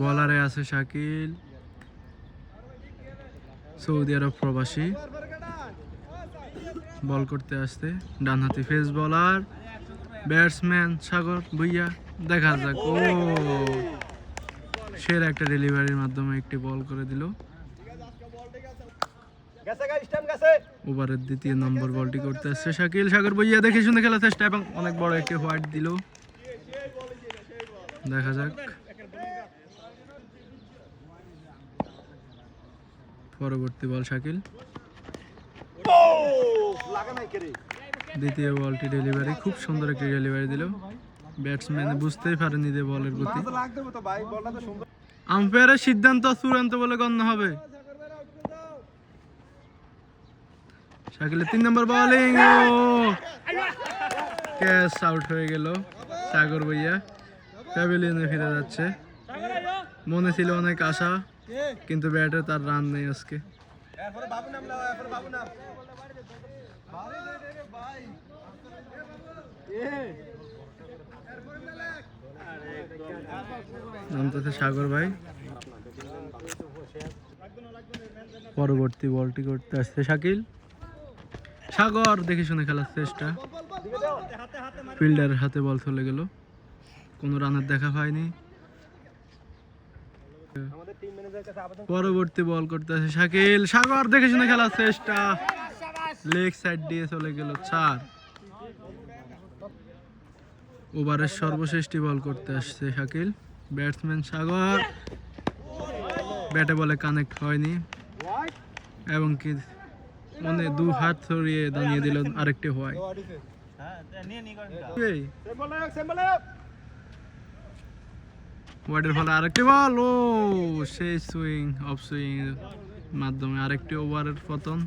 বলারে আছে শাকিল, সৌদি আরব প্রবাসী, বল করতে আসতে ডানহাতি ফেস বলার ব্যাটসম্যান সাগর ভুইয়া। দেখা যাক, ও সেরা একটা ডেলিভারির মাধ্যমে একটি বল করে দিল। ওভারের দ্বিতীয় নম্বর বলটি করতে আসছে শাকিল। সাগর ভুইয়া দেখে শুনে খেলার চেষ্টা এবং অনেক বড় একটি হোয়াইট দিল। দেখা যাক পরবর্তী বল শাকিল। দ্বিতীয় বলটি ডেলিভারি, খুব সুন্দর একটি ডেলিভারি দিল। ব্যাটসম্যান বুঝতেই পারেনি যে বলের গতি। আম্পায়ারের সিদ্ধান্ত চূড়ান্ত বলে গণ্য হবে। শাকিলের 3 নম্বর বোলিং, ও ক্যাচ আউট হয়ে গেল। সাগর ভুইয়া প্যাভিলিয়নে ফিরে যাচ্ছে। মনে ছিল অনেক আশা, কিন্তু ব্যাটে তার রান নেই আজকে। নামতেছে সাগর ভাই। পরবর্তী বলটি করতে আসছে শাকিল। সাগর দেখে শুনে খেলার চেষ্টা, ফিল্ডারের হাতে বল চলে গেল, কোনো রানের দেখা পায়নি। পরবর্তী বল করতে আসে শাকিল। সাগর দেখে শুনে খেলার চেষ্টা, লেগ সাইড দিয়ে চলে গেল 4। ওভারের সর্বশেষটি বল করতে আসছে শাকিল। ব্যাটসম্যান সাগর ব্যাটে বলে কানেক্ট হয়নি এবং কি মনে 2 হাত ছড়িয়ে দাঁড়িয়ে দিল আরেকটি হোয়াইট। হোয়াইটের ফলে আরেকটি বল, ও সেই সুইং অফ সুইং এর মাধ্যমে আরেকটি ওভারের পতন।